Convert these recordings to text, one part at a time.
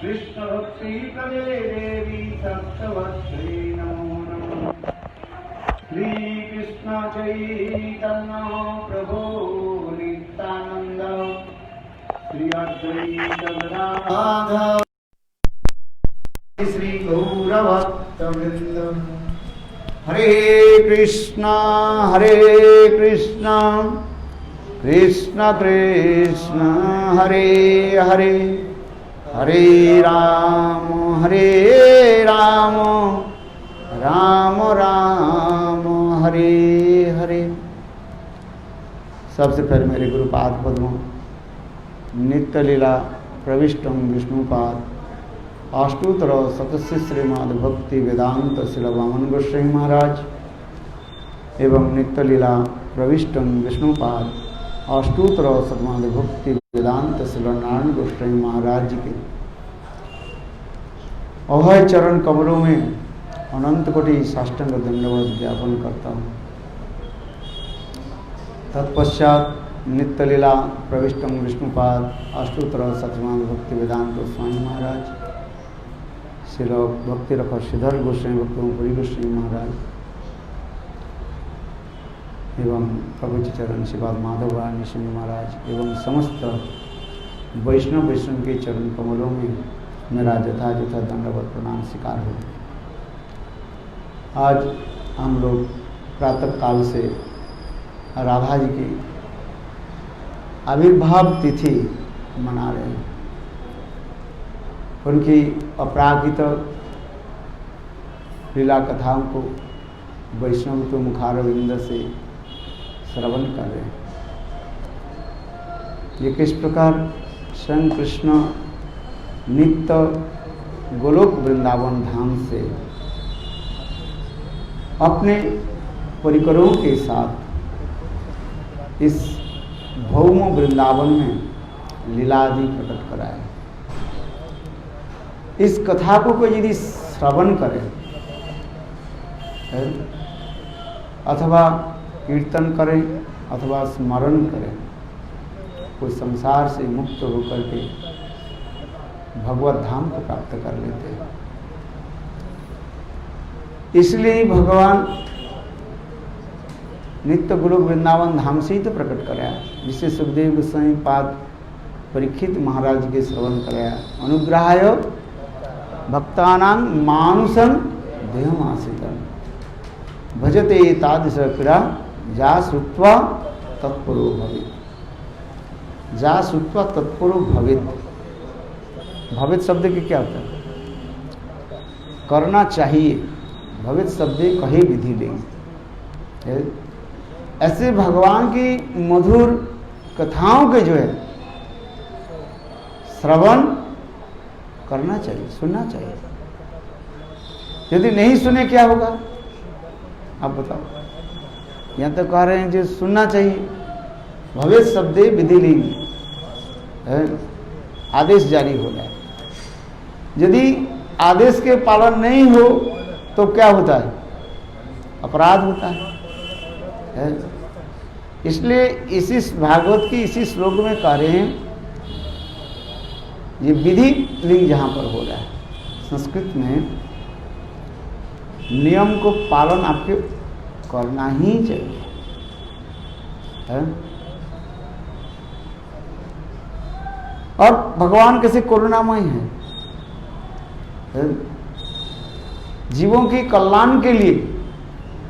कृष्ण भक्ति प्रदे देवी तत्वत्रे नमो नमः। श्री कृष्ण चैतन्य प्रभु नित्यानंद श्री अद्वैत गदाधर श्री गौरभक्तवृंद। हरे कृष्णा कृष्ण कृष्ण हरे हरे, हरे राम राम राम हरे हरे। सबसे पहले मेरे गुरुपाद पद्मों नित्य लीला प्रविष्टम विष्णुपाद अष्टोत्तर शतस्य श्रीमद् भक्ति वेदांत श्री वामन गोस्वामी महाराज एवं नित्य लीला प्रविष्टम विष्णुपाद अष्टोत्तर शतमद् भक्ति वेदांत श्री नारायण गोस्वामी महाराज जी के अभय चरण कमलों में अनंत कोटि साष्टांग दंडवत ज्ञापन करता हूँ। तत्पश्चात नित्य लीला प्रविष्टम विष्णुपाद अष्टोत्तर शतमद् भक्ति वेदांत स्वामी महाराज श्री भक्ति रख श्रीधर गोस्वामी भक्तपुरी गोस्वामी महाराज एवं प्रभु चरण शिवाद माधव राय निशिंग महाराज एवं समस्त वैष्णव के चरण कमलों में मेरा जथा दंडवत प्रणाम स्वीकार हो। आज हम लोग प्रातः काल से राधा जी की आविर्भाव तिथि मना रहे हैं। उनकी अपरागित लीला कथाओं को वैष्णव के मुखारविंद से श्रवण कर रहे हैं। ये किस प्रकार स्वयं कृष्ण नित्य गोलोक वृंदावन धाम से अपने परिकरों के साथ इस भौम वृंदावन में लीलादि प्रकट कराए। इस कथा को कोई यदि श्रवण करे अथवा कीर्तन करे अथवा स्मरण करे, कोई संसार से मुक्त होकर के भगवत धाम को प्राप्त कर लेते हैं। इसलिए भगवान नित्य गोलोक वृंदावन धाम से ही तो प्रकट कराया, जिसे सुखदेव गोस्वामी पाद परीक्षित महाराज के श्रवण कराया। अनुग्रहाय भक्तानां मानुषं देहमाश्रितं भजते तादृश क्रीड़ा जा श्रुत्वा तत्परो भवेत्। जा श्रुत्वा तत्परो भवेत्। भवेत् शब्द के क्या होता है? करना चाहिए। भवेत् शब्द कहे विधि लेंगे। ऐसे भगवान की मधुर कथाओं के जो है श्रवण करना चाहिए, सुनना चाहिए। यदि नहीं सुने क्या होगा आप बताओ। यहाँ तो कह रहे हैं जो सुनना चाहिए। भवेत् शब्दे विधि लेंगे, आदेश जारी हो जाए। यदि आदेश के पालन नहीं हो तो क्या होता है? अपराध होता है। इसलिए इसी भागवत की इसी श्लोक में कह रहे हैं, ये विधि लिंग जहाँ पर हो रहा है संस्कृत में, नियम को पालन आपके करना ही चाहिए है? और भगवान कैसे करुणामय है, जीवों के कल्याण के लिए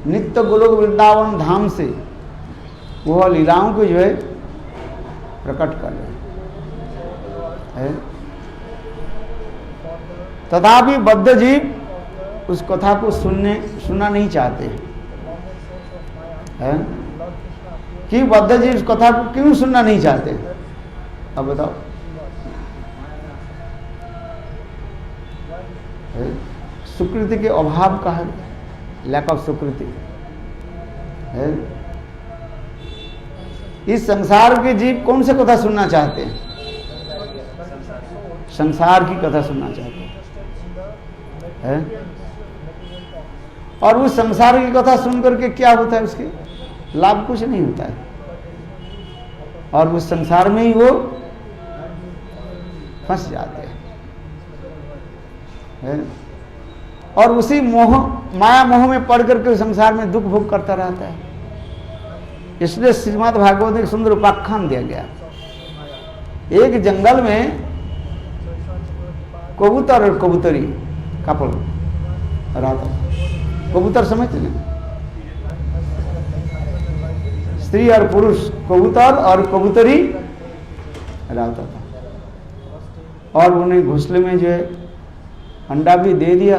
नित्य गोलोक वृंदावन धाम से वह लीलाओं को जो है प्रकट कर रहे हैं। तथापि बद्ध जीव उस कथा को सुनना नहीं चाहते हैं। कि बद्ध जीव उस कथा को क्यों सुनना नहीं चाहते? अब बताओ। सुकृति के अभाव का है, लैक ऑफ सुकृति है। इस संसार के जीव कौन से कथा सुनना चाहते हैं? संसार की कथा सुनना चाहते हैं। और उस संसार की कथा सुन करके क्या होता है? उसके लाभ कुछ नहीं होता है। और उस संसार में ही वो फंस जाते हैं। है, और उसी मोह माया मोह में पड़ करके संसार में दुख भोग करता रहता है। इसलिए श्रीमद् भागवत में सुंदर उपाख्यान दिया गया। एक जंगल में कबूतर और कबूतरी कपल रहा था। कबूतर समझते ना, स्त्री और पुरुष, कबूतर और कबूतरी रहता था। और उन्हें घोंसले में जो है अंडा भी दे दिया।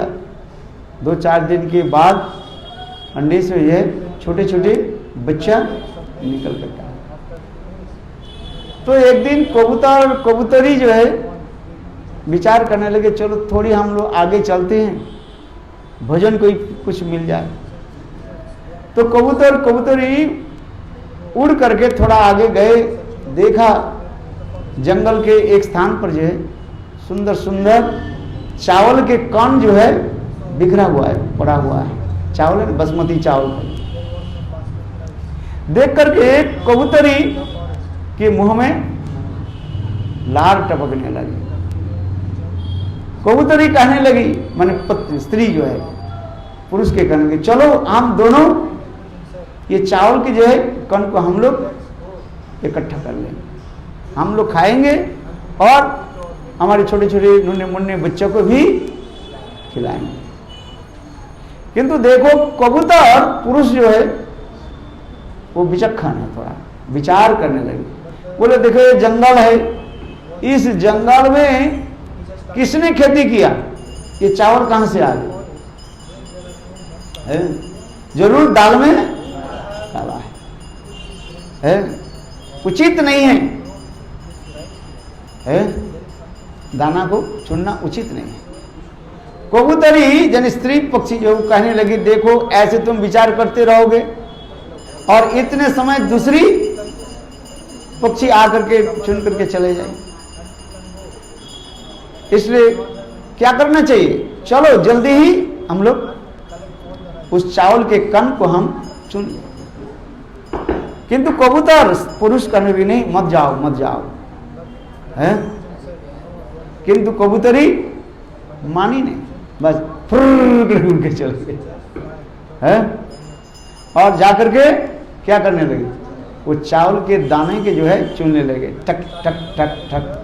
2-4 दिन के बाद अंडे से जो है छोटे छोटे बच्चा निकल करता है। तो एक दिन कबूतर और कबूतरी जो है विचार करने लगे, चलो थोड़ी हम लोग आगे चलते हैं, भोजन कोई कुछ मिल जाए। तो कबूतर कबूतरी उड़ करके थोड़ा आगे गए, देखा जंगल के एक स्थान पर जो है सुंदर सुंदर चावल के कण जो है बिखरा हुआ है, पड़ा हुआ है। चावल है बासमती चावल। देख करके कबूतरी के मुंह में लार टपकने लगी। कबूतरी कहने लगी, माने पत्नी स्त्री जो है पुरुष के कहने लगी, चलो हम दोनों ये चावल के जो है कण को हम लोग इकट्ठा कर लेंगे, हम लोग खाएंगे और हमारे छोटे छोटे नन्हे मुन्ने बच्चों को भी खिलाएंगे। किंतु देखो कबूतर पुरुष जो है वो विचक्षण है, थोड़ा विचार करने लगे। बोले देखो ये जंगल है, इस जंगल में किसने खेती किया, ये चावल कहां से आ गए? जरूर दाल में डाला है, उचित नहीं है, दाना को चुनना उचित नहीं है। कबूतरी जन स्त्री पक्षी जो कहने लगी, देखो ऐसे तुम विचार करते रहोगे और इतने समय दूसरी पक्षी आकर के चुन करके चले जाए, इसलिए क्या करना चाहिए, चलो जल्दी ही हम लोग उस चावल के कण को हम चुन लें। किंतु कबूतर पुरुष कहने भी नहीं, मत जाओ मत जाओ है। किंतु कबूतरी मानी नहीं, बस फुर्र उड़ के चले गए है। और जाकर के क्या करने लगे, वो चावल के दाने के जो है चुनने लगे, टक टक टक टक।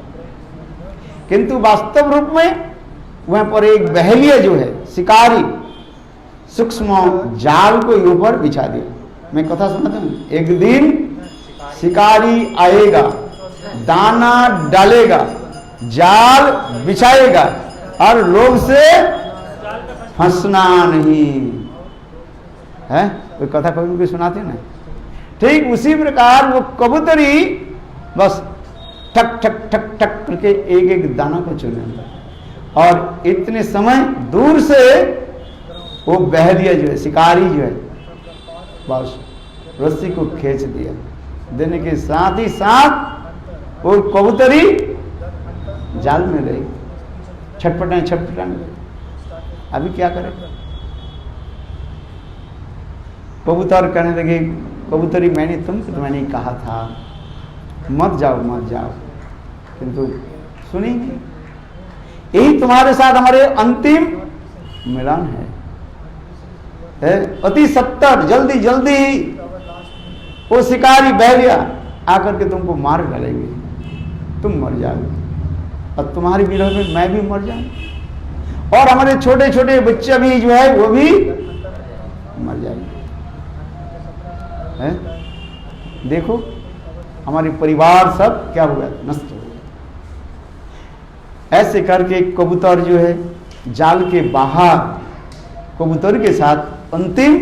किंतु वास्तव रूप में वहां पर एक बहेलिया जो है शिकारी सूक्ष्म जाल को ऊपर बिछा दिया। मैं कथा सुनाता हूं, एक दिन शिकारी आएगा, दाना डालेगा, जाल बिछाएगा और लोग से फंसना नहीं है। कोई कथा कभी भी सुनाते ना, ठीक उसी प्रकार वो कबूतरी बस ठक ठक ठक ठक करके एक एक दाना को चुने और इतने समय दूर से वो बहलिया जो है शिकारी जो है बस रस्सी को खींच दिया, देने के साथ ही साथ वो कबूतरी जाल में रही, छटपटाने छटपटाने। अभी क्या करें, कबूतर कहने लगे, कबूतरी मैंने कहा था मत जाओ मत जाओ, किंतु सुनी नहीं। यही तुम्हारे साथ हमारे अंतिम मिलन है, अति सत्तर, जल्दी जल्दी वो शिकारी बहलिया आकर के तुमको मार डालेंगे, तुम मर जाओगे और तुम्हारी विरह में मैं भी मर जाऊं और हमारे छोटे छोटे बच्चे भी जो है वो भी मर जाएंगे है। देखो हमारे परिवार सब क्या हुआ, नष्ट हो गया। ऐसे करके कबूतर जो है जाल के बाहर कबूतर के साथ अंतिम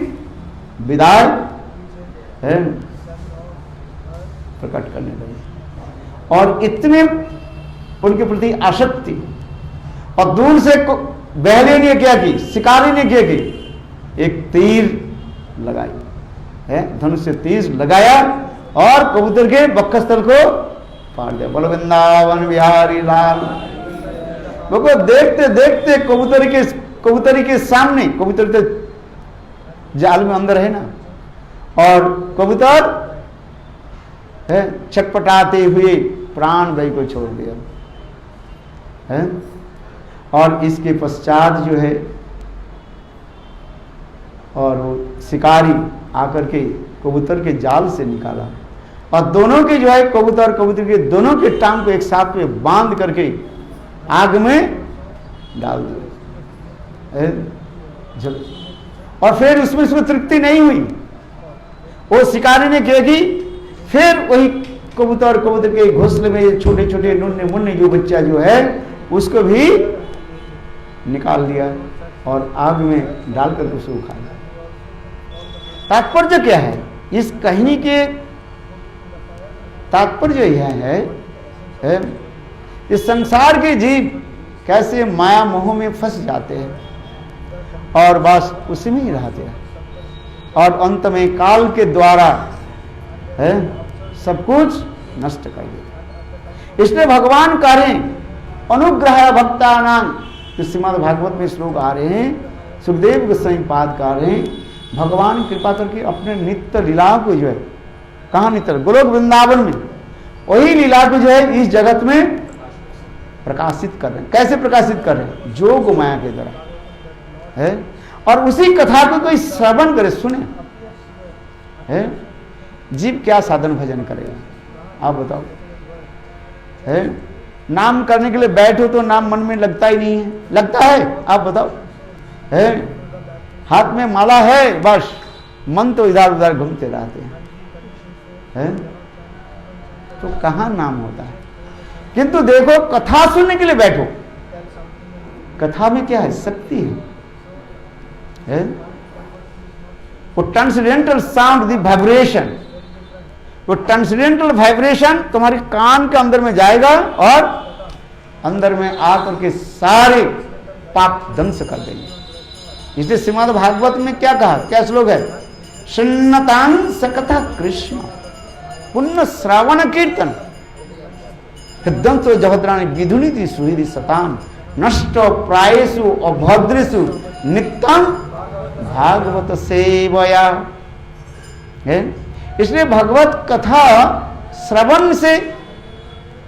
विदाई है प्रकट करने लगे और इतने उनके प्रति आसक्ति, और दूर से बहले ने क्या की, शिकारी ने क्या की, एक तीर लगाई है, धनुष से तीर लगाया और कबूतर के वक्षस्थल को फाड़ दिया। बोलो वृंदावन बिहारी लाल। देखो देखते देखते कबूतरी के सामने, कबूतर तो जाल में अंदर है ना, और कबूतर है छटपटाते हुए प्राण भाई को छोड़ दिया है। और इसके पश्चात जो है और वो शिकारी आकर के कबूतर के जाल से निकाला और दोनों के जो है कबूतर के दोनों के टांग को एक साथ में बांध करके आग में डाल दिया। और फिर उसमें तृप्ति नहीं हुई, वो शिकारी ने क्या की, फिर वही कबूतर के घोंसले में छोटे छोटे नन्हे मुन्ने जो बच्चा जो है उसको भी निकाल दिया और आग में डालकर उसको खा लिया। तात्पर्य क्या है इस कहानी के? तात्पर्य यह है इस संसार के जीव कैसे माया मोह में फंस जाते हैं और बस उसी में ही रहते हैं और अंत में काल के द्वारा है सब कुछ नष्ट कर देते। इसलिए भगवान कह रहे हैं अनुग्रह भक्तानां, श्रीमद् भागवत में श्लोक आ रहे हैं, सुखदेव गोस्वामी पाद कह रहे हैं भगवान कृपा करके अपने नित्य लीला को जो है, कहाँ नित्य, गोलोक वृंदावन में वही लीला को जो है इस जगत में प्रकाशित कर रहे हैं। कैसे प्रकाशित कर रहे हैं? जोग माया के द्वारा है। और उसी कथा को कोई श्रवण करे, सुने है, जीव क्या साधन भजन करेगा आप बताओ? है नाम करने के लिए बैठो तो नाम मन में लगता ही नहीं है, लगता है आप बताओ? है हाथ में माला है, बस मन तो इधर उधर घूमते रहते हैं, तो कहां नाम होता है? किंतु देखो कथा सुनने के लिए बैठो, कथा में क्या है? शक्ति है? वो ट्रांसडेंटल साउंड द वाइब्रेशन, वो ट्रांसडेंटल वाइब्रेशन तुम्हारे कान के अंदर में जाएगा और अंदर में आकर के सारे पाप ध्वंस कर देंगे। इसलिए श्रीमद् भागवत में क्या कहा, क्या श्लोक है? सुन्नतां सकथा कृष्ण पुण्य श्रावण कीर्तन हृदंतो जभद्राणी विधुनिति सुहृदि सतान नष्ट प्रायेषु अभद्रेषु नित्यं भागवत सेवया है। इसलिए भगवत कथा श्रवण से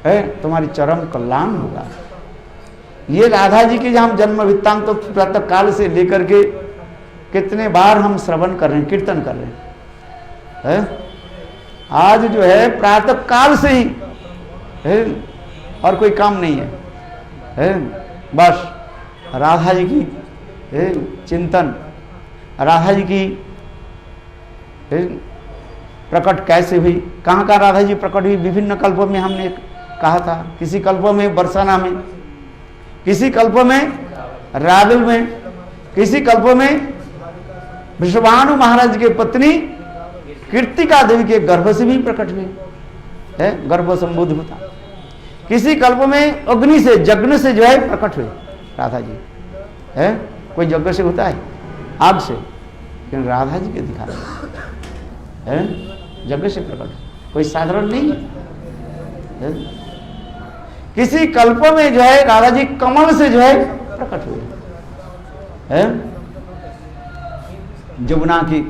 है तुम्हारी चरम कल्याण होगा। ये राधा जी के हम जन्म वृत्तांत तो प्रातः काल से लेकर के कितने बार हम श्रवण कर रहे हैं, कीर्तन कर रहे हैं, आज जो है प्रातः काल से ही है और कोई काम नहीं है, बस राधा जी की चिंतन, राधा जी की प्रकट कैसे हुई, कहाँ कहाँ राधा जी प्रकट हुई। विभिन्न कल्पों में हमने कहा था, किसी कल्पों में बरसाना में, किसी कल्पों में राविल में, किसी कल्पों में वृषभानु महाराज के पत्नी कीर्तिका देवी के गर्भ से भी प्रकट हुए है, गर्भ संबोध होता। किसी कल्प में अग्नि से, यज्ञ से जो है प्रकट हुए राधा जी है। कोई यज्ञ से होता है, आग से, लेकिन राधा जी के दिखा रहे है यज्ञ से प्रकट, कोई साधारण नहीं है। किसी कल्प में जो है राधा जी कमल से जो है प्रकट हुए है, जमुना की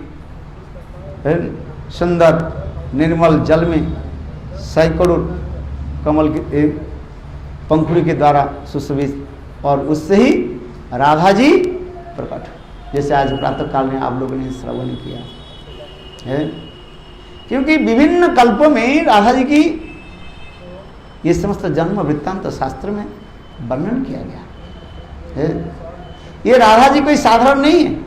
सुंदर निर्मल जल में सैकड़ों कमल के पंखुड़ी के द्वारा सुशोभित, और उससे ही राधा जी प्रकट, जैसे आज प्रातः काल में आप लोगों ने श्रवण किया है। क्योंकि विभिन्न कल्पों में राधा जी की ये समस्त जन्म वृत्तांत शास्त्र में वर्णन किया गया है। ये राधा जी कोई साधारण नहीं है,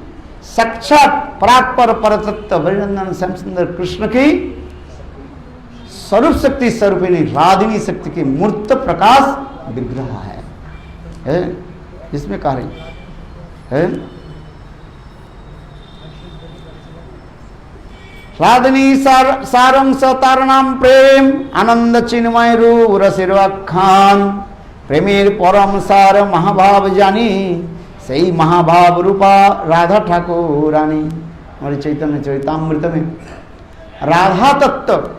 साक्षात परात्पर परतत्व वरिनंदन श्याम सुंदर कृष्ण की स्वरूप शक्ति स्वरूपिणी राधिनी शक्ति की मूर्त प्रकाश विग्रह है, इसमें कह रही है राधिनी सारं सतारणाम प्रेम आनंद चिन्मय रूप रसिरवाख्यान प्रेमेर परम सार महाभाव जानी सही महाभाव रूपा राधा ठाकुरानी। हमारे चैतन्य चरितामृत में राधा तत्व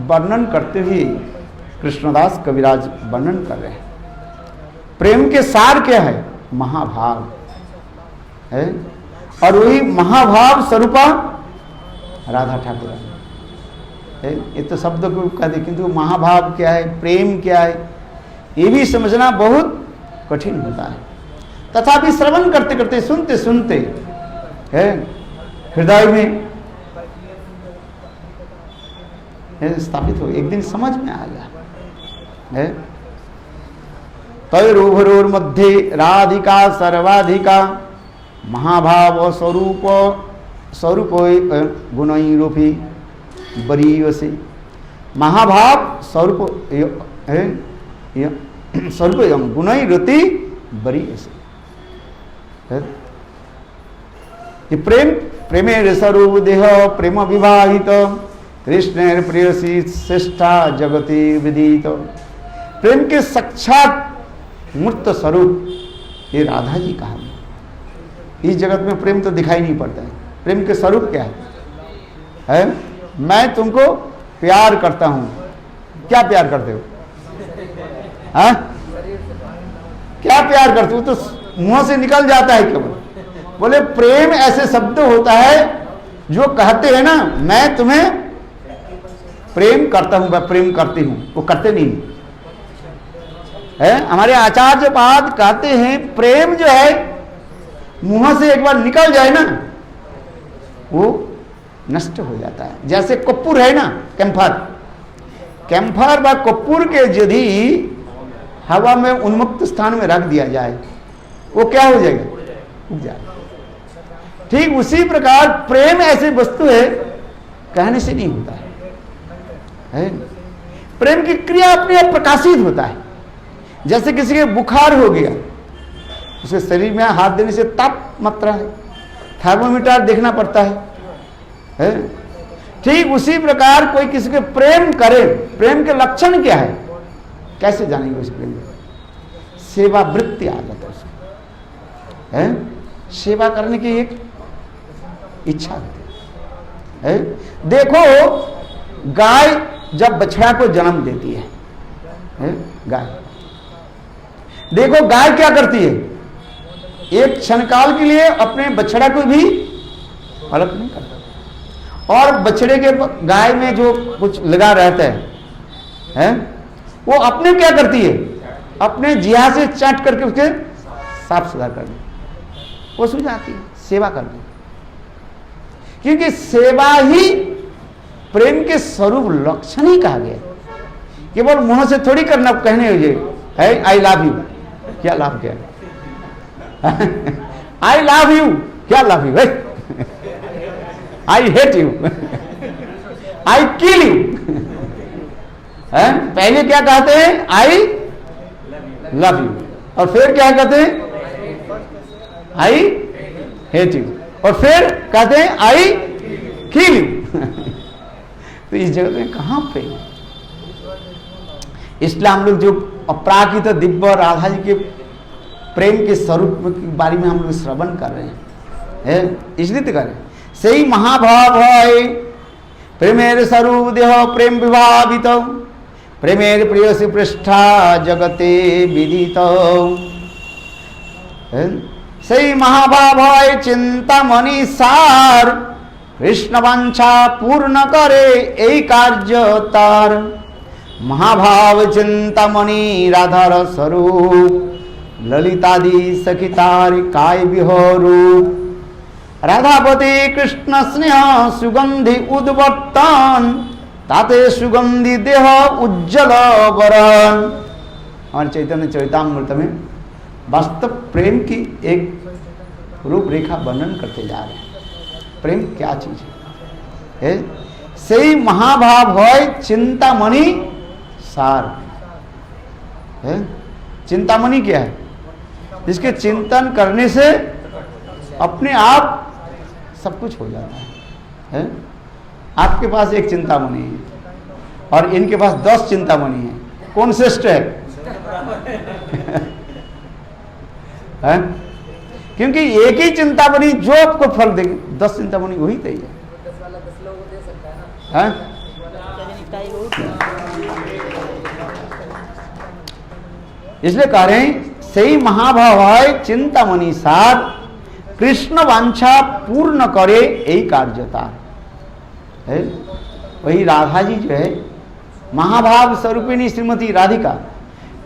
वर्णन करते हुए कृष्णदास कविराज वर्णन कर रहे हैं। प्रेम के सार क्या है? महाभाव है, और वही महाभाव स्वरूपा राधा ठाकुरानी है। ये तो शब्द को कहते, किंतु महाभाव क्या है, प्रेम क्या है, ये भी समझना बहुत कठिन होता है। तथापि श्रवण करते करते, सुनते सुनते है हृदय में स्थापित हो, एक दिन समझ में आ गया है। तैरोभरोर मध्य राधिका सर्वाधिका महाभाव स्वरूप स्वरूप गुणरूपी बरीयसी। महाभाव स्वरूप स्वरूप गुणरति बरीयसी। प्रेम प्रेमेर स्वरूप देह प्रेम विवाहित कृष्ण प्रेयसी श्रेष्ठा जगति विदित। प्रेम के साक्षात मूर्त स्वरूप ये राधा जी कहा। इस जगत में प्रेम तो दिखाई नहीं पड़ता है। प्रेम के स्वरूप क्या है? मैं तुमको प्यार करता हूं। क्या प्यार करते हो? हाँ, क्या प्यार करते हो? तो मुंह से निकल जाता है केवल। बोले प्रेम ऐसे शब्द होता है जो कहते हैं ना, मैं तुम्हें प्रेम करता हूं, मैं प्रेम करती हूं, वो करते नहीं है। हमारे आचार्य पाद कहते हैं प्रेम जो है मुंह से एक बार निकल जाए ना, वो नष्ट हो जाता है। जैसे कपूर है ना, कैम्फर, कैम्फर व कपूर के यदि हवा में उन्मुक्त स्थान में रख दिया जाए, वो क्या हो जाएगा? उग जाएगा। ठीक उसी प्रकार प्रेम ऐसी वस्तु है, कहने से नहीं होता है। प्रेम की क्रिया अपने आप प्रकाशित होता है। जैसे किसी के बुखार हो गया, उसके शरीर में हाथ देने से ताप मात्रा है, थर्मोमीटर देखना पड़ता है। ठीक उसी प्रकार कोई किसी के प्रेम करे, प्रेम के लक्षण क्या है, कैसे जानेंगे उस प्रेम को? सेवा वृत्ति आ जाता है उसको, सेवा करने की एक इच्छा होती है। देखो गाय जब बछड़ा को जन्म देती है, गाय, देखो गाय क्या करती है, एक क्षण काल के लिए अपने बछड़ा को भी अलग नहीं करता, और बछड़े के गाय में जो कुछ लगा रहता है, वो अपने क्या करती है, अपने जिहा से चाट करके उसके साफ सुथरा कर दे, वो सो जाती है, सेवा कर दे। क्योंकि सेवा ही प्रेम के स्वरूप लक्षण ही कहा गया। केवल मुंह से थोड़ी करना, कहने है आई लव यू, क्या लाभ क्या है? आई लव यू, क्या love you? I hate you, I kill you. पहले क्या कहते हैं? आई लव यू, और फिर क्या कहते हैं? आई हेट यू, और फिर कहते हैं आई किल यू। तो इस जगत में कहां प्रेम? इसलिए हम लोग जो अपराकित दिव्य राधा जी के प्रेम के स्वरूप के बारे में हम लोग श्रवण कर रहे हैं, इसलिए तो करें। सही महाभाव है प्रेमेर स्वरूप देह प्रेम विभावित प्रेमेर प्रिय से पृष्ठा जगते विदित। सही महाभाव है चिंता मणि सार कृष्ण वांछा पूर्ण करे यही कार्य तार। महाभाव चिंतामणि राधार स्वरूप ललितादि सखितार काय विहरू। राधापति कृष्ण स्नेह सुगंधि उद्वर्तन ताते सुगंधि देह उज्जवल वरण। हमारे चैतन्य चरितामृत में वास्तव प्रेम की एक रूपरेखा वर्णन करते जा रहे हैं। प्रेम क्या चीज है? सही महाभाव है चिंतामणि सार है। चिंतामणि क्या है? जिसके चिंतन करने से अपने आप सब कुछ हो जाता है। आपके पास एक चिंतामणि है और इनके पास 10 चिंतामणि है, कौन श्रेष्ठ है? है? क्योंकि एक ही चिंतामणि जो आपको फल देगी, 10 चिंतामणि वही चाहिए। इसलिए कह रहे हैं सही महाभाव है चिंतामणि सार कृष्ण वांछा पूर्ण करे यही कार्यता है। वही राधा जी जो है महाभाव स्वरूपिणी श्रीमती राधिका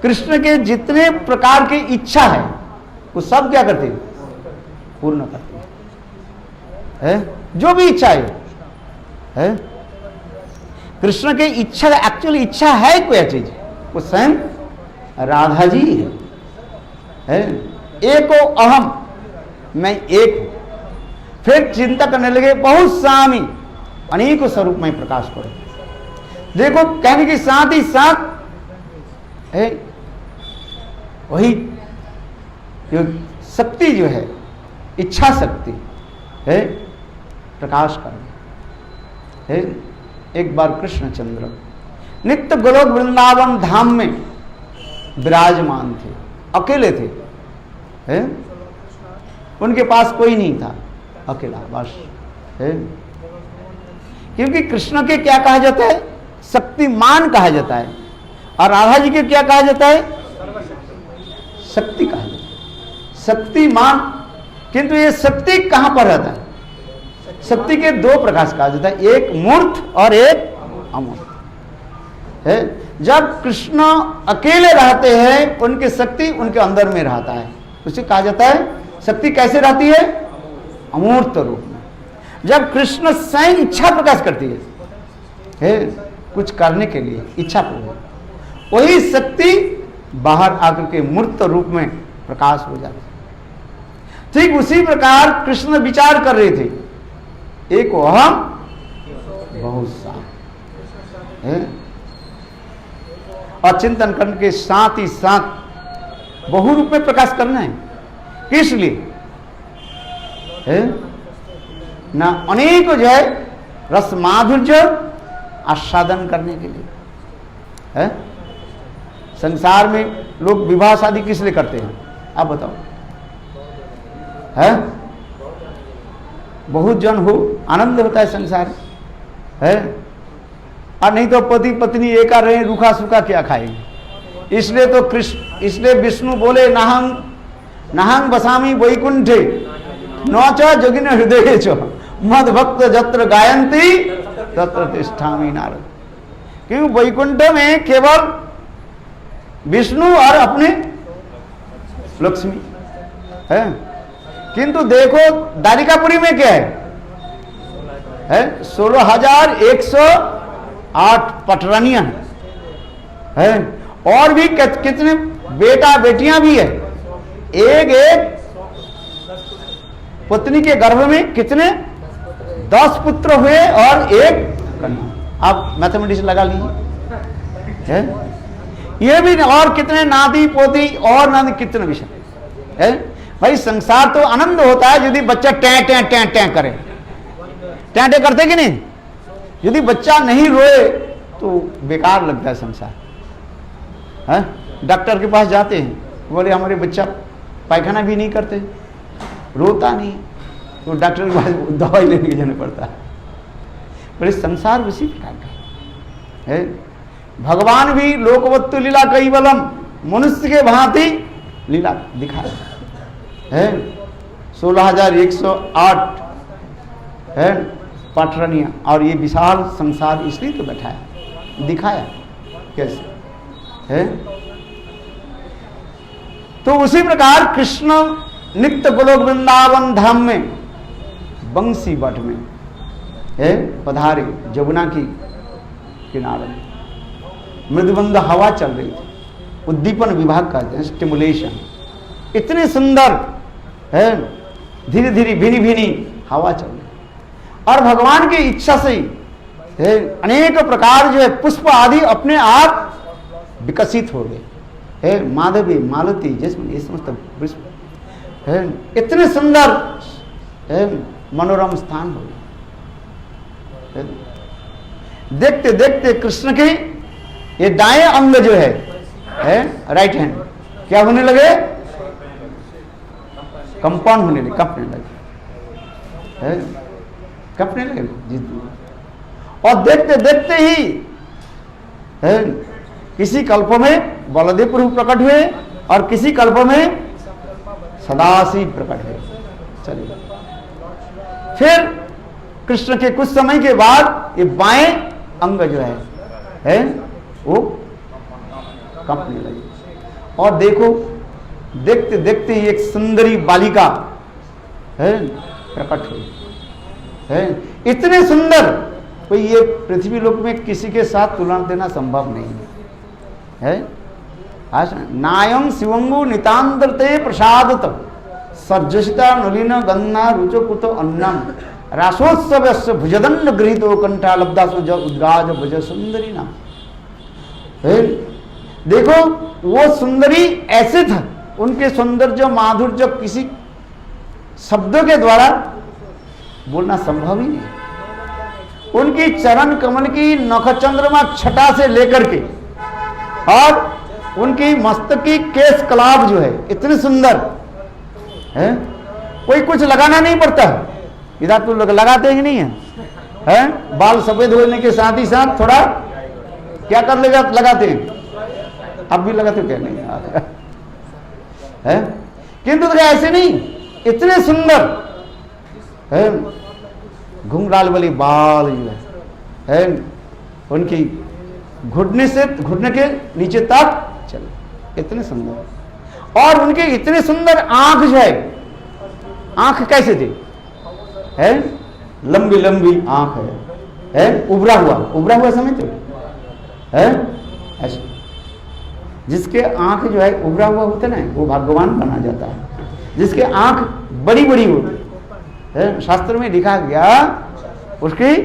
कृष्ण के जितने प्रकार की इच्छा है वो सब क्या करते हैं? पूर्ण करते हैं। जो भी इच्छा है कृष्ण की इच्छा, एक्चुअली इच्छा है कोई चीज, वो स्वयं राधा जी है। एको अहम, मैं एक हूं। फिर चिंता करने लगे बहुत स्वामी अनेकों स्वरूप में प्रकाश करो। देखो कहने के साथ ही साथ है वही जो शक्ति जो है, इच्छा शक्ति है, प्रकाश करना है। एक बार कृष्णचंद्र नित्य गोलोक वृंदावन धाम में विराजमान थे, अकेले थे, है? उनके पास कोई नहीं था, अकेला बस है। क्योंकि कृष्ण के क्या कहा जाता है? शक्तिमान कहा जाता है, और राधा जी के क्या कहा जाता है? शक्ति कहा जाता है, शक्तिमान। किंतु ये शक्ति कहां पर रहता है? शक्ति के दो प्रकार कहा जाता है, एक मूर्त और एक अमूर्त है। जब कृष्ण अकेले रहते हैं उनकी शक्ति उनके अंदर में रहता है, उसे कहा जाता है शक्ति कैसे रहती है? अमूर्त रूप में। जब कृष्ण स्वयं इच्छा प्रकाश करती है कुछ करने के लिए, इच्छा पूर्वक, वही शक्ति बाहर आकर के मूर्त रूप में प्रकाश हो जाती है। ठीक उसी प्रकार कृष्ण विचार कर रहे थे, एक अहम बहुत सा है, और चिंतन करने के साथ ही साथ बहु रूप में प्रकाश करना है। किस लिए है ना? अनेक जो है रस माधुर्य आस्वादन करने के लिए है। संसार में लोग विवाह शादी किस लिए करते हैं? आप बताओ है? बहुत जन हो, आनंद होता है संसार है, और नहीं तो पति पत्नी एक रहे, रूखा सूखा क्या खाएंगे। इसलिए तो कृष्ण, इसलिए विष्णु बोले नाहंग नाहंग बसामी वैकुंठे नौच जोगिन हृदय चो मद भक्त जत्र गायंती तत्र तिष्ठामि नारद। क्योंकि वैकुंठ में केवल विष्णु और अपने लक्ष्मी है, किंतु देखो द्वारिकापुरी में क्या है 16,108 पटरानियां है, और भी कितने बेटा बेटियां भी है। एक एक पत्नी के गर्भ में कितने 10 पुत्र हुए और एक कन्या। आप मैथमेटिक्स लगा लीजिए, ये भी, और कितने नाती पोती और नाती कितने विषय है। भाई संसार तो आनंद होता है यदि बच्चा टैं टैं टैं टैं करे। टैं टैं करते कि नहीं? यदि बच्चा नहीं रोए तो बेकार लगता है संसार है। डॉक्टर के पास जाते हैं, बोले हमारे बच्चा पायखाना भी नहीं करते, रोता नहीं, तो डॉक्टर के पास दवाई लेने के जाना पड़ता है। पर इस संसार उसी प्रकार का है। भगवान भी लोकवत्तु लीला कैवलम, मनुष्य के भांति लीला दिखाया है। 16,108 है पाठरनिया, और ये विशाल संसार इसलिए तो बैठाया, दिखाया कैसे है। तो उसी प्रकार कृष्ण नित्य गोलोक वृंदावन धाम में बंसी बट में है पधारे, जमुना की किनारे में मृदुबंध हवा चल रही थी, उद्दीपन विभाग कहते हैं, स्टिमुलेशन। इतने सुंदर है, धीरे धीरे भीनी भीनी हवा चल रही, और भगवान की इच्छा से ही अनेक प्रकार जो है पुष्प आदि अपने आप विकसित हो गए है। माधवी मालती जैसे ये समस्त पुष्प है, इतने सुंदर है, मनोरम स्थान हो गए। देखते देखते कृष्ण के ये दाएं अंग जो है राइट हैंड क्या होने लगे? कंपाउंड होने लगे, कपने लगे है, कपने लगे। और देखते देखते ही है, किसी कल्प में बलदेव प्रभु प्रकट हुए और किसी कल्प में सदाशिव प्रकट हुए। चलिए, फिर कृष्ण के कुछ समय के बाद ये बाएं अंग जो है वो कंपने लगे। और देखो देखते देखते ही एक सुंदरी बालिका है प्रकट हुई है। इतने सुंदर कोई ये पृथ्वी लोक में किसी के साथ तुलना देना संभव नहीं है। नायम शिवंगु नितांतरते प्रसादत सर्जसिता नलिन गन्ना रुचकुत अन्नम रासोत्सव भुजदंड गृहीतो कंठा लब्धा उद्राज भुज सुंदरी नाम। देखो वो सुंदरी ऐसे था, उनके सौंदर्य माधुर्य किसी शब्दों के द्वारा बोलना संभव ही नहीं। उनकी चरण कमल की नख चंद्रमा छटा से लेकर के और उनकी मस्तक की केश कलाप जो है इतनी सुंदर है, कोई कुछ लगाना नहीं पड़ता है। इधर तो लोग लगाते ही नहीं है? बाल सफेद होने के साथ ही साथ थोड़ा क्या कर लेगा, लगाते हैं। अब भी लगाते हो क्या? नहीं है, किंतु तो ऐसे नहीं, इतने सुंदर है। घुंघराल वाली बाल जो है उनकी घुटने से घुटने के नीचे तक चले, इतने सुंदर। और उनके इतने सुंदर आंख जो है, कैसे थी? है लंबी लंबी आंख है उभरा हुआ समझते हो? है ऐसे जिसके आंख जो है उभरा हुआ होता है ना, वो भाग्यवान बना जाता है। जिसके आंख बड़ी बड़ी होती है, शास्त्र में लिखा गया उसकी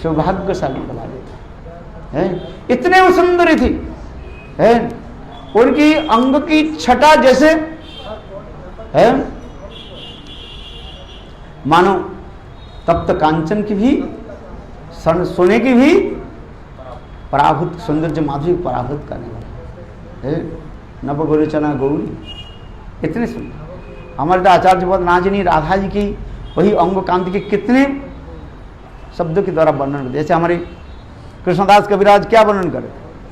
सौभाग्यशाली बना देता है। इतने वो सुंदरी थी है। उनकी अंग की छटा जैसे है मानो तप्त कांचन की भी सोने की भी पराभूत सौंदर्य माधुरी पराभूत करने वाला है। नवगोलोचना गौरी इतने सुंदर। हमारे आचार्य बहुत नाजनी राधा जी की वही अंग कांति के कितने शब्दों के द्वारा वर्णन करते। जैसे हमारे कृष्णदास कविराज क्या वर्णन करे?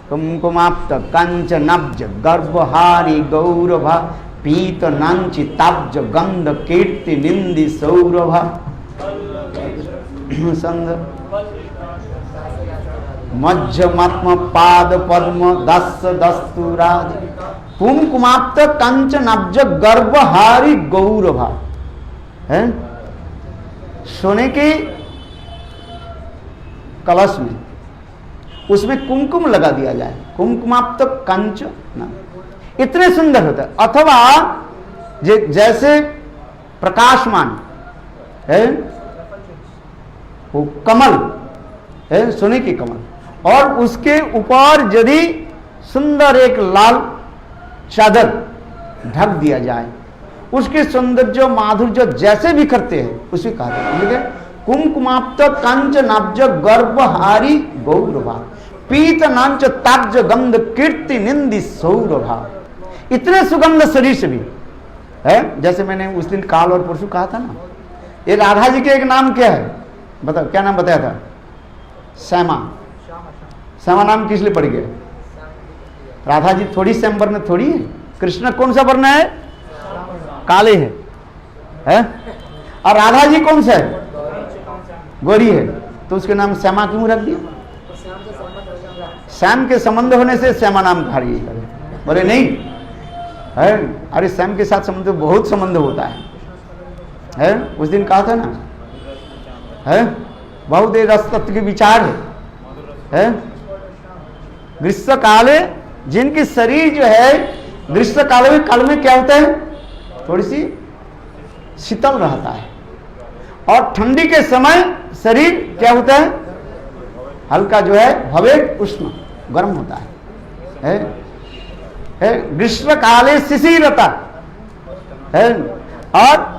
कुमकुमाप्त कंचनब्ज गर्भहारी गौरभा पीत नांचिताब्ज गंध कीर्ति निंदी सौरभा संध मध्यमात्म पाद पद्म दस दस्तुराज कुमकुमाप्त कंचनब्ज गर्भहारी गौरभा है। सोने के कलश में उसमें कुमकुम लगा दिया जाए, कुमकुमाप्त कंच ना, इतने सुंदर होता है। अथवा जैसे प्रकाशमान है वो कमल है, सोने की कमल, और उसके ऊपर यदि सुंदर एक लाल चादर ढक दिया जाए, उसके सौंदर्य माधुर्य जैसे भी करते हैं उसे कहते हैं कुमकुमाप्त कंच नब्ज गर्भहारी गौरभा पीत नांच ताब्ज गंध कीर्ति निंदी सौरभा। इतने सुगंध शरीर से भी है। जैसे मैंने उस दिन काल और परसों कहा था ना, ये राधा जी के एक नाम क्या है बताओ, क्या नाम बताया था? श्यामा। श्यामा नाम किस लिए पड़ गया? राधा जी थोड़ी श्याम वर्ण थोड़ी है। कृष्ण कौन सा वर्ण है? काले है? और राधा जी कौन सा है? गोरी है। तो उसके नाम श्यामा क्यों रख दिया? श्याम के संबंध होने से श्यामा नाम धारिए। बोले नहीं है, अरे श्याम के साथ संबंध बहुत संबंध होता है? उस दिन कहा था ना है, बहुत रस तत्व के विचार है। ग्रीष्म काले जिनकी शरीर जो है ग्रीष्म काल में क्या होता है? थोड़ी सी शीतल रहता है, और ठंडी के समय शरीर क्या होता है? हल्का जो है भवेट उष्ण गर्म होता है। ग्रीष्म काले शिशिरता है। और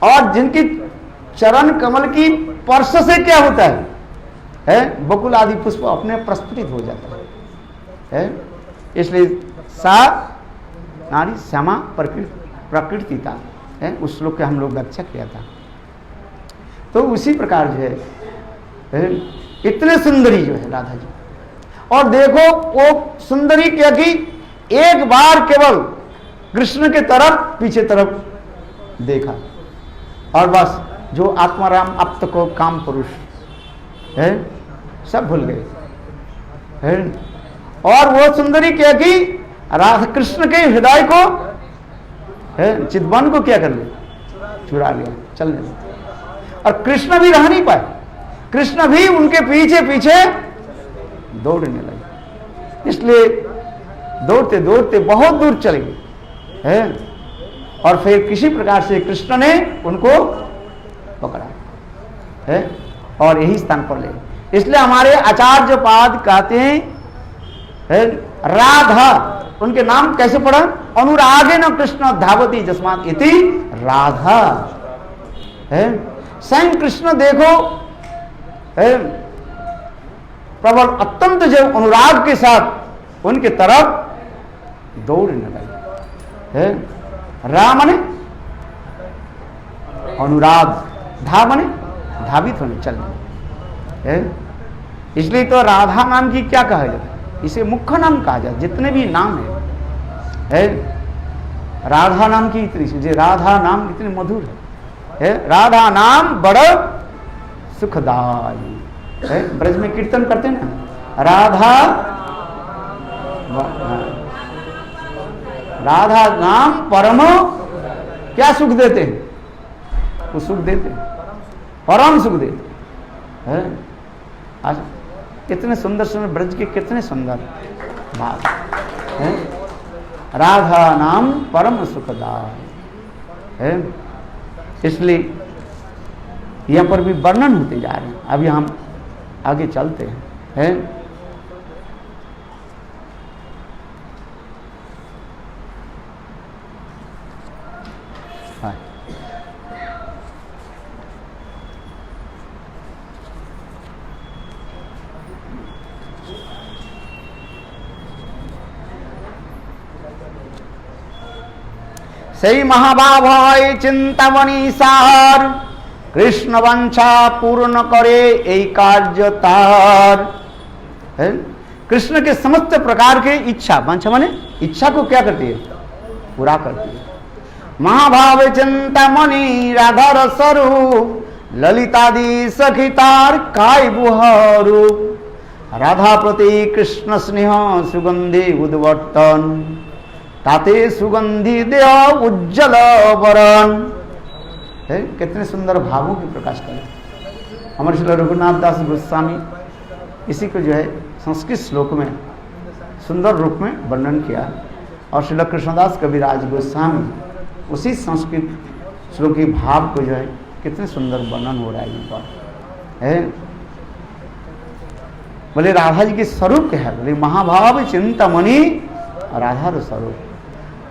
और जिनकी चरण कमल की स्पर्श से क्या होता है? बकुल आदि पुष्प अपने प्रस्फुटित हो जाता है। इसलिए सा नारी श्यामा प्रकृतिता है, उस श्लोक के हम लोग व्याख्या किया था। तो उसी प्रकार जो है इतने सुंदरी जो है राधा जी। और देखो वो सुंदरी क्या की एक बार केवल कृष्ण के तरफ पीछे तरफ देखा, और बस जो आत्माराम आप्त को काम पुरुष है सब भूल गए है। और वो सुंदरी क्या की, राधा कृष्ण के हृदय को है, चितवन को क्या कर लिया, चुरा लिया, चलने लगा। और कृष्ण भी रह नहीं पाए, कृष्ण भी उनके पीछे पीछे दौड़ने लगे। इसलिए दौड़ते दौड़ते बहुत दूर चले गए है। और फिर किसी प्रकार से कृष्ण ने उनको पकड़ा है और यही स्थान पर ले। इसलिए हमारे आचार्य पाद कहते हैं राधा, उनके नाम कैसे पढ़ा, अनुरागे न कृष्ण धावती जस्मात इति राधा है। स्वयं कृष्ण देखो है, प्रबल अत्यंत जब अनुराग के साथ उनके तरफ दौड़ने लगे है। राम ने अनुराग, धाव ने धावित होने, चलने है। इसलिए तो राधा नाम की क्या कहा जाता है, इसे मुख्य नाम कहा जाता है। जितने भी नाम है राधा नाम की इतनी चीजें, राधा नाम इतनी मधुर है। राधा नाम बड़ा सुखदायी है। ब्रज में कीर्तन करते हैं ना, राधा राधा नाम परम क्या सुख देते हैं, वो सुख देते हैं, परम सुख देते हैं। आज कितने सुंदर सुंदर ब्रज के कितने सुंदर भाव है। राधा नाम परम सुखदाय है। इसलिए यहां पर भी वर्णन होते जा रहे हैं। अभी हम आगे चलते हैं सही महाभाव चिंतामणि सार, कृष्ण वंशा पूर्ण करे यही कार्य तार है। कृष्ण के समस्त प्रकार के इच्छा, वंशा माने इच्छा को क्या करती है, पूरा करती है। महाभाव चिंतामणि राधा रसरूप, ललितादि सखितार काय बुहारू, राधा प्रति कृष्ण स्नेह सुगंधि उद्वर्तन, ताते सुगंधि देव उज्जवल वरण है। कितने सुंदर भावों की प्रकाश करें। हमारे श्री रघुनाथ दास गोस्वामी इसी को जो है संस्कृत श्लोक में सुंदर रूप में वर्णन किया, और श्री कृष्णदास कविराज गोस्वामी उसी संस्कृत श्लोक के भाव को जो है कितने सुंदर वर्णन हो रहा है यहाँ पर है। बोले राधा जी के स्वरूप क्या है, बोले महाभाव चिंतामणि राधा रो स्वरूप,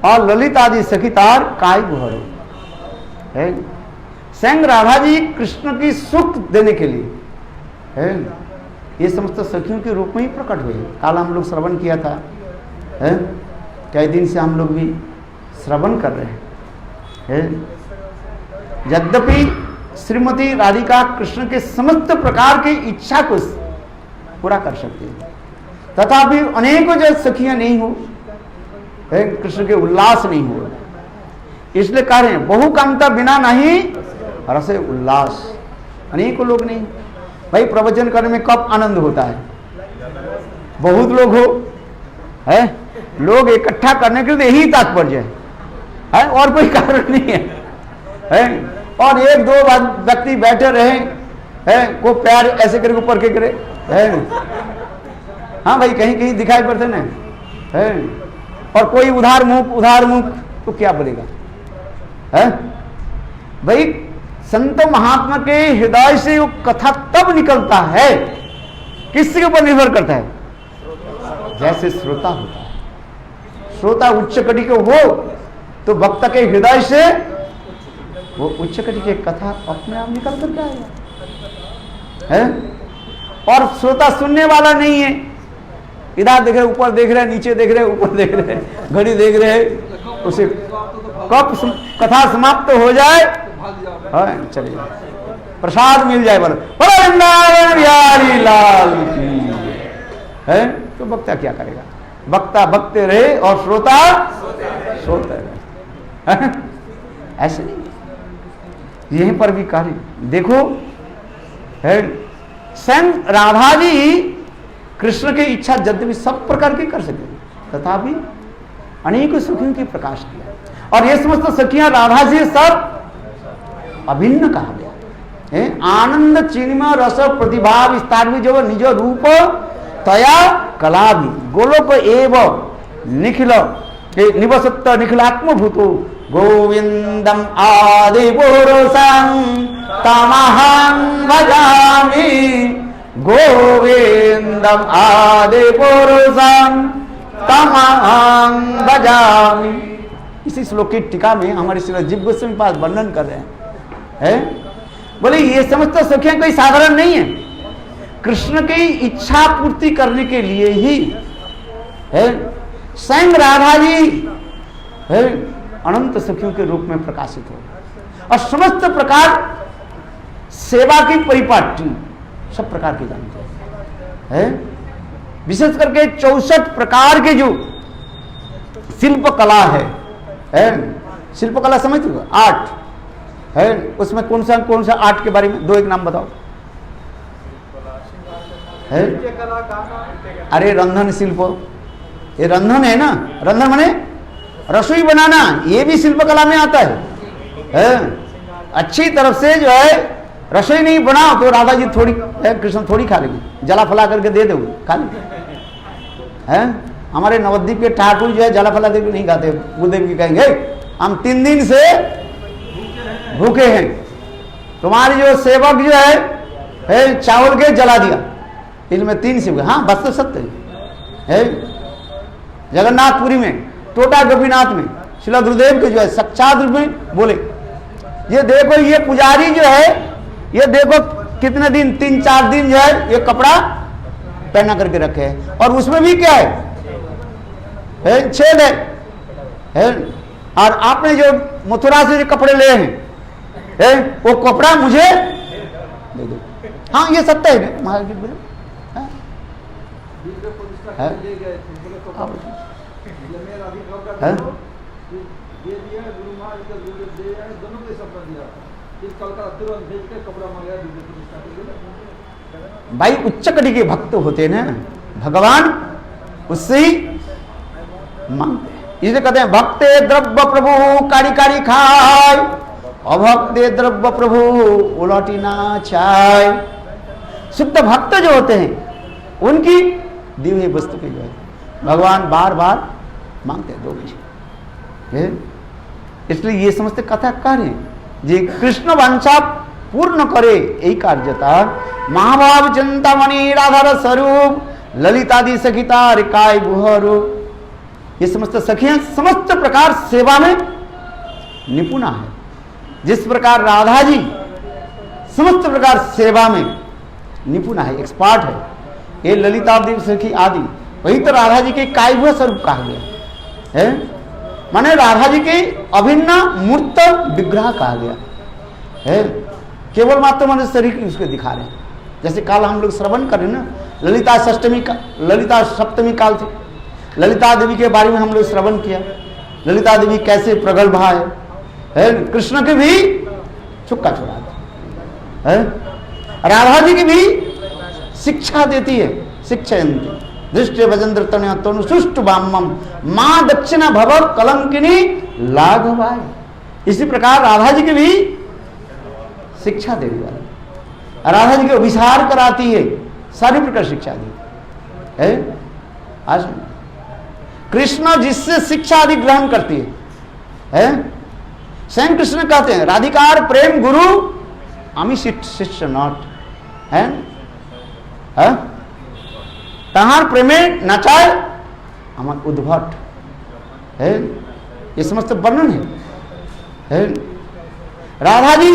और ललित आदि सखितार काय गुहरू है। स्वयं राधा जी कृष्ण की सुख देने के लिए है, ये समस्त सखियों के रूप में ही प्रकट हुए। कल हम लोग श्रवण किया था है, कई दिन से हम लोग भी श्रवण कर रहे हैं। यद्यपि श्रीमती राधिका कृष्ण के समस्त प्रकार की इच्छा को पूरा कर सकती है, तथापि अनेकों जो सखियां नहीं हो, कृष्ण के उल्लास नहीं हुआ। इसलिए कह रहे हैं बहुकामता बिना नहीं रसे उल्लास। अनेकों लोग नहीं भाई, प्रवचन करने में कब आनंद होता है, बहुत लोग हो है, लोग इकट्ठा करने के लिए यही तात्पर्य है और कोई कारण नहीं है। और एक दो व्यक्ति बैठे रहे हैं, को पैर ऐसे करके ऊपर के करे है। हाँ भाई, कहीं कहीं दिखाई पड़ते ना है, और कोई उधार मुख तो क्या बोलेगा है भाई। संत महात्मा के हृदय से वो कथा तब निकलता है, किसके ऊपर निर्भर करता है, जैसे श्रोता होता है। श्रोता उच्च कोटि के हो तो वक्ता के हृदय से वो उच्च कोटि की कथा अपने आप निकल करके आएगा है। और श्रोता सुनने वाला नहीं है, इधर देख रहे, ऊपर देख रहे, नीचे देख रहे, ऊपर देख रहे, घड़ी देख रहे, उसे कब कथा समाप्त हो जाए चलिए प्रसाद मिल जाए, बोलो वृंदावन बिहारी लाल की है। तो वक्ता क्या करेगा, वक्ता बकते रहे और श्रोता सोते रहे। ऐसे नहीं, यहीं पर भी कार्य देखो है। स्वयं राधा जी कृष्ण की इच्छा यद्यपि सब प्रकार की कर सके, तथापि अनेक सखियों की प्रकाश किया। और ये समस्त सखियां राधा जी सब अभिन्न कहा गया है। आनंद चिन्मय रस प्रतिभा विस्तार भी जो निज रूप तया कला भी गोलोक एव निखिल निवसत्त निखिलात्म भूतो गोविंदम आदि पुरुषं तमहं भजामि गोविंदम आदि पुरुषं तमहं भजामि। इसी श्लोक की टीका में हमारे श्री जीव गोस्वामी पास वर्णन कर रहे हैं। बोले ये समस्त सखियां कोई साधारण नहीं है, कृष्ण की इच्छा पूर्ति करने के लिए ही है स्वयं राधा जी है अनंत सखियों के रूप में प्रकाशित हो और समस्त प्रकार सेवा की परिपाटी सब प्रकार की जानते हैं। विशेष करके 64 प्रकार के जो शिल्प कला है शिल्प कला समझते हो, आर्ट है, उसमें कौन सा आर्ट के बारे में दो एक नाम बताओ। है अरे रंधन शिल्प, ये रंधन है ना, रंधन माने रसोई बनाना, ये भी शिल्प कला में आता है। अच्छी तरफ से जो है रसोई नहीं बनाओ तो राधा जी थोड़ी कृष्ण थोड़ी खा लेगी, जला फला करके दे दोगे खा लेंगे। है हमारे नवद्वीप के ठाकुर जो है जला फला देकर नहीं खाते, गुरुदेव की कहेंगे हम 3 दिन से भूखे हैं, तुम्हारी जो सेवक जो है चावल के जला दिया, इनमें 3 शिव। हाँ बस तो सत्य है। जगन्नाथपुरी में टोटा गोपीनाथ में श्रील गुरुदेव के जो है साक्षात रूप में बोले, ये देखो ये पुजारी जो है ये देखो कितने दिन 3-4 दिन जो है ये कपड़ा पहना करके रखे हैं और उसमें भी क्या है छेद है। और आपने जो मथुरा से जो कपड़े ले हैं वो कपड़ा मुझे दे दो। हाँ ये सत्य है महाराज बोले भाई उच्च कटी के भक्त होते हैं ना भगवान उससे ही मांगते हैं। इसे कहते हैं भक्ते द्रव्य प्रभु कारी कारी खाए, अभक्ते द्रव्य प्रभु उलटी ना चाय। शुद्ध भक्त जो होते हैं उनकी दी हुई वस्तु के जो है भगवान बार बार मांगते हैं, दो विषय। इसलिए ये समझते कथा कार्य जे कृष्ण वांछा पूर्ण करे यही कार्यता महाभाव चिंतामणि राधार स्वरूप ललितादि सखिता रिकाय गुहरू। ये समस्त सखियां समस्त प्रकार सेवा में निपुणा है। जिस प्रकार राधा जी समस्त प्रकार सेवा में निपुणा है, एक्सपर्ट है, ये ललितादि सखी आदि वही तो राधा जी के कायभूत स्वरूप कहा गया है। माने राधा जी के अभिन्न मूर्त विग्रह कहा गया है। केवल मात्र मन शरीर उसको दिखा रहे हैं। जैसे काल हम लोग श्रवण करें ना ललिता सप्तमी काल थी, ललिता देवी के बारे में हम लोग श्रवण किया, ललिता देवी कैसे प्रगल्भा है कृष्ण के भी चुक्का छोड़ा है, राधा जी की भी शिक्षा देती है, शिक्षयंती दृष्टि भजंद्र तनया तनु सुष्टु बामम मां दक्षिणा भव कलंकिनी लाघवाय। इसी प्रकार राधा जी की भी शिक्षा देने वाला, राधा जी के अभिसार कराती है, सारी प्रकार शिक्षा दी है। आज कृष्ण जिससे शिक्षा आदि ग्रहण करती है स्वयं कृष्ण कहते हैं राधिकार प्रेम गुरु आमी शिष्य नॉट है तहार प्रेमे नाचाय हमार उद्भट है। ये समस्त वर्णन है। राधा जी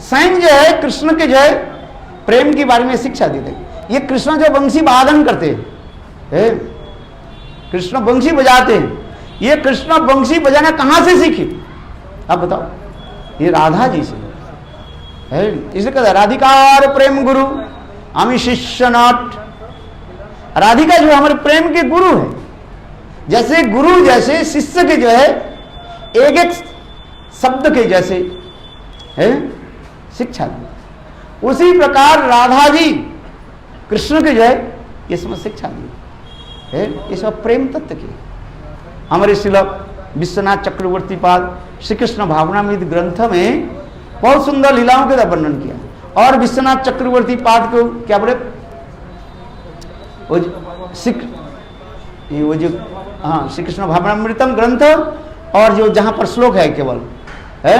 स्वयं जो है कृष्ण के जो है प्रेम के बारे में शिक्षा देते हैं। ये कृष्ण जो वंशी वादन करते हैं, कृष्ण वंशी बजाते हैं, ये कृष्ण वंशी बजाना कहां से सीखे आप बताओ? ये राधा जी से है। इसे कहते राधिकार प्रेम गुरु आमी शिष्य नॉट। राधिका जो हमारे प्रेम के गुरु है, जैसे गुरु जैसे शिष्य के जो है एक एक शब्द के जैसे है शिक्षा दी। उसी प्रकार राधा जी कृष्ण के जो है ये समझ शिक्षा दी है। ये सब प्रेम तत्व की। हमारे श्रील विश्वनाथ चक्रवर्ती पाद श्री कृष्ण भावनामृत ग्रंथ में बहुत सुंदर लीलाओं का वर्णन किया। और विश्वनाथ चक्रवर्ती पाद को क्या बोले, वो जो हाँ श्री कृष्ण भावनामृतम ग्रंथ, और जो जहां पर श्लोक है केवल है,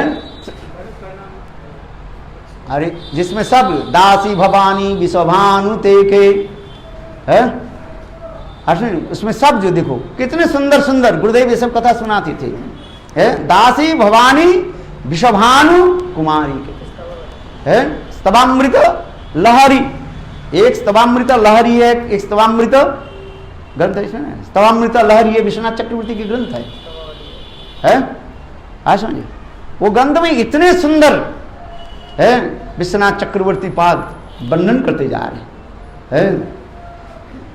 अरे जिसमें सब दासी भवानी विश्वभानु तेके है, उसमें सब जो देखो कितने सुंदर सुंदर गुरुदेव ये सब कथा सुनाती थी है। दासी भवानी विश्वभानु कुमारी के है। स्तवामृत लहरी, एक स्तवामृत लहरी है, एक स्तवामृत ग्रंथ है। स्तवामृत लहरी है विश्वनाथ चक्रवर्ती की ग्रंथ है। आज समझिए वो ग्रंथ में इतने सुंदर है विश्वनाथ चक्रवर्ती पाद वर्णन करते जा रहे हैं,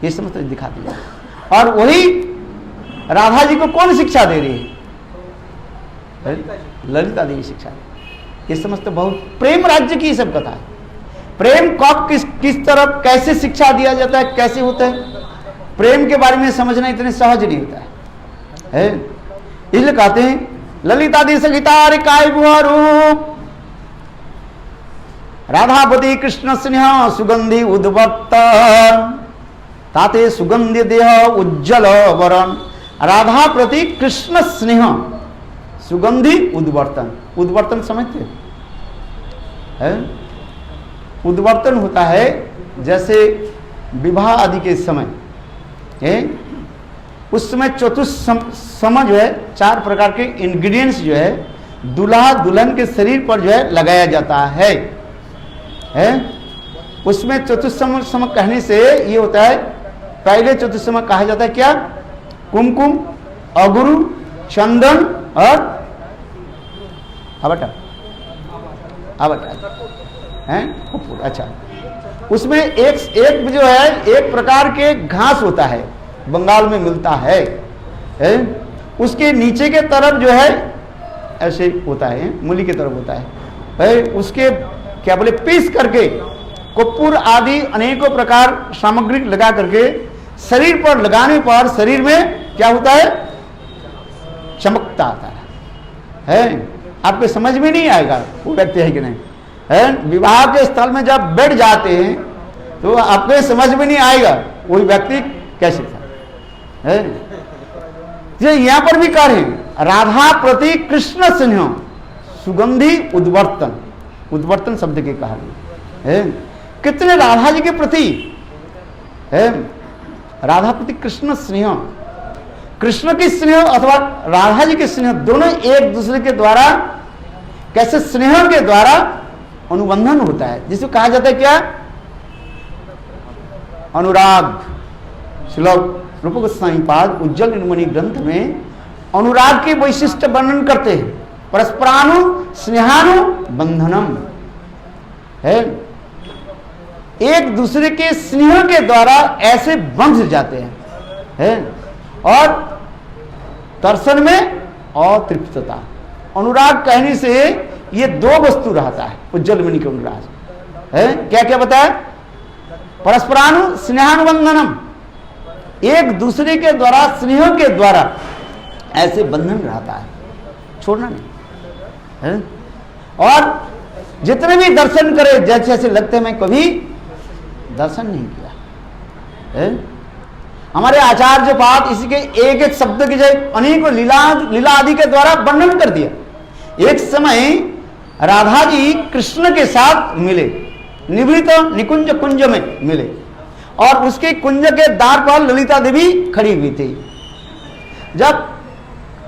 ये समझते दिखाते जा रहे। और वही राधा जी को कौन शिक्षा दे रही है? ललिता देवी शिक्षा दे। ये समझते बहुत प्रेम राज्य की सब कथा है। प्रेम कब किस तरफ कैसे शिक्षा दिया जाता है, कैसे होता है, प्रेम के बारे में समझना इतने सहज नहीं होता है। इसलिए कहते हैं ललिता दी सगितार काय रूप राधापति कृष्ण स्नेह सुगंधि उद्भक्त ताते सुगंधि देह उज्जवल वरण। राधा प्रति कृष्ण स्नेह सुगंधि उद्वर्तन। उद्वर्तन समझते हैं? उद्वर्तन होता है जैसे विवाह आदि के समय उस समय चतुस्सम जो है 4 प्रकार के इंग्रेडिएंट्स जो है दूल्हा दुल्हन के शरीर पर जो है लगाया जाता है। उसमें चतुस्सम कहने से ये होता है, पहले चतुस्सम कहा जाता है क्या? कुमकुम, अगुरु, चंदन और आवटा हैं कपूर। अच्छा, उसमें एक जो है एक प्रकार के घास होता है, बंगाल में मिलता है, उसके नीचे के तरफ जो है ऐसे होता है, मूली की तरफ होता है, उसके क्या बोले पीस करके कपूर आदि अनेकों प्रकार सामग्री लगा करके शरीर पर लगाने पर शरीर में क्या होता है? चमकता आता है। आपके समझ में नहीं आएगा वो व्यक्ति है कि नहीं है। विवाह के स्थल में जब बैठ जाते हैं तो आपके समझ में नहीं आएगा वही व्यक्ति कैसे था है। यहाँ पर भी कह रहे हैं राधा प्रति कृष्ण स्नेह सुगंधि उद्वर्तन। उद्वर्तन शब्द के कहा है। कितने राधा जी के प्रति है, राधा प्रति कृष्ण स्नेह, कृष्ण की स्नेह अथवा राधा जी के स्नेह दोनों एक दूसरे के द्वारा कैसे स्नेह के द्वारा अनुबंधन होता है, जिसे कहा जाता है क्या? अनुराग। श्लोक रूप गोस्वामी पाद उज्जवल निर्मणि ग्रंथ में अनुराग के वैशिष्ट वर्णन करते हैं। परस्परानु स्नेहानु बंधनम है, एक दूसरे के स्नेह के द्वारा ऐसे बंध जाते हैं और दर्शन में अतृप्तता। अनुराग कहने से ये 2 वस्तु रहता है उज्जवल मणि के अनुराग है। क्या क्या बताया? परस्परानु स्नेहानुबंधनम, एक दूसरे के द्वारा स्नेह के द्वारा ऐसे बंधन रहता है, छोड़ना नहीं है। और जितने भी दर्शन करे जैसे जैसे लगते मैं कभी दर्शन नहीं किया है। हमारे आचार्य पाद इसी के एक एक शब्द की जगह अनेकों लीला आदि के द्वारा वर्णन कर दिया। एक समय राधा जी कृष्ण के साथ मिले, निवृत्त निकुंज कुंज में मिले और उसके कुंज के द्वार पर ललिता देवी खड़ी हुई थी। जब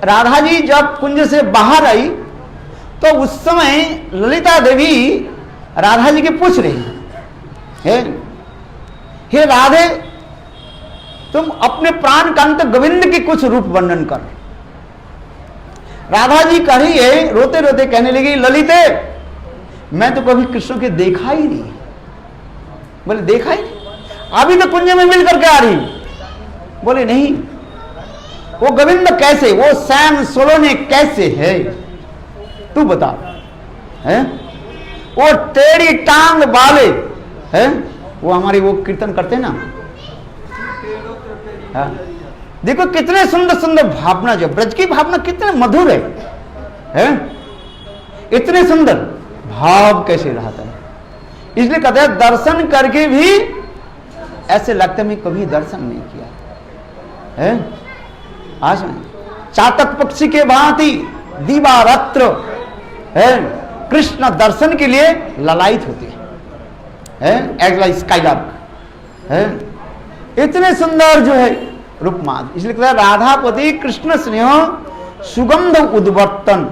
राधा जी जब कुंज से बाहर आई तो उस समय ललिता देवी राधा जी के पूछ रही है, हे राधे तुम अपने प्राण कांत गोविंद के कुछ रूप वर्णन कर। राधा जी कह रही है, रोते रोते कहने लगी, ललिते मैं तो कभी कृष्ण के देखा ही नहीं। बोले देखा ही नहीं? अभी तो कुंज में मिल करके आ रही। बोले नहीं, वो गोविंद कैसे, वो श्याम सोलोने कैसे है तू बता है। वो टेढ़ी टांग वाले हैं, वो हमारी वो कीर्तन करते हैं ना। हाँ? देखो कितने सुंदर सुंदर भावना, जो ब्रज की भावना कितने मधुर है? इतने सुंदर भाव कैसे रहता है। इसलिए कहते हैं दर्शन करके भी ऐसे लगता है मैं कभी दर्शन नहीं किया है। आज में चातक पक्षी के भांति दीवारात्र है कृष्ण दर्शन के लिए ललायित होते हैं, एग्ला स्काईलार्क है। इतने सुंदर जो है रूपमाद, इसलिए कहते हैं राधापति कृष्ण स्नेह सुगंध उद्वर्तन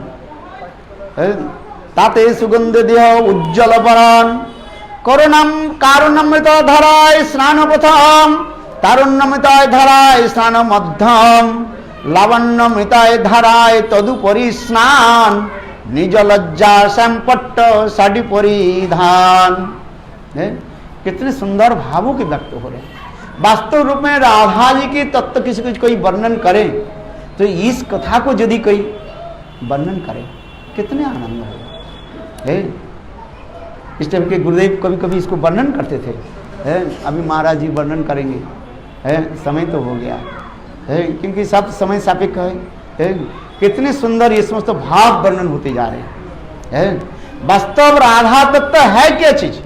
ताते सुगंध देह उज्ज्वल बरान करुणम कारुण्यमृत धराय स्नान प्रथम तारुण्यमृताय धराय स्नान मध्यम लावण्यमृताय धराय तदुपरि स्नान निज लज्जा संपट्ट साड़ी परिधान। कितने सुंदर भावों के व्यक्त हो रहे हैं। वास्तव रूप में राधा जी के तत्व किसी को कोई वर्णन करे तो इस कथा को यदि कोई वर्णन करे कितने आनंद होगा। इस टाइम के गुरुदेव कभी कभी इसको वर्णन करते थे, अभी महाराज जी वर्णन करेंगे, समय तो हो गया है क्योंकि सब समय सापेक्ष है। कितने सुंदर ये समस्त भाव वर्णन होते जा रहे हैं। वास्तव राधा तत्व है क्या चीज,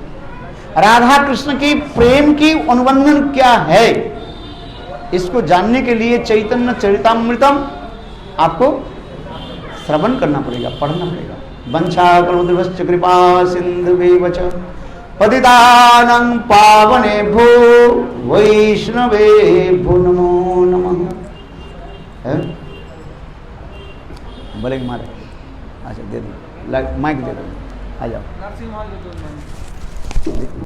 राधा कृष्ण की प्रेम की अनुबंधन क्या है, इसको जानने के लिए चैतन्य चरितामृतम आपको श्रवण करना पड़ेगा, पढ़ना पड़ेगा। वंशाकल्पतरुभ्यश्च कृपा सिन्धुभ्यैव च पतितानां पावनेभ्यो वैष्णवेभ्यो नमो नमः। बोलेंगे मारे, अच्छा दे दो माइक दे दो, आ जाओ।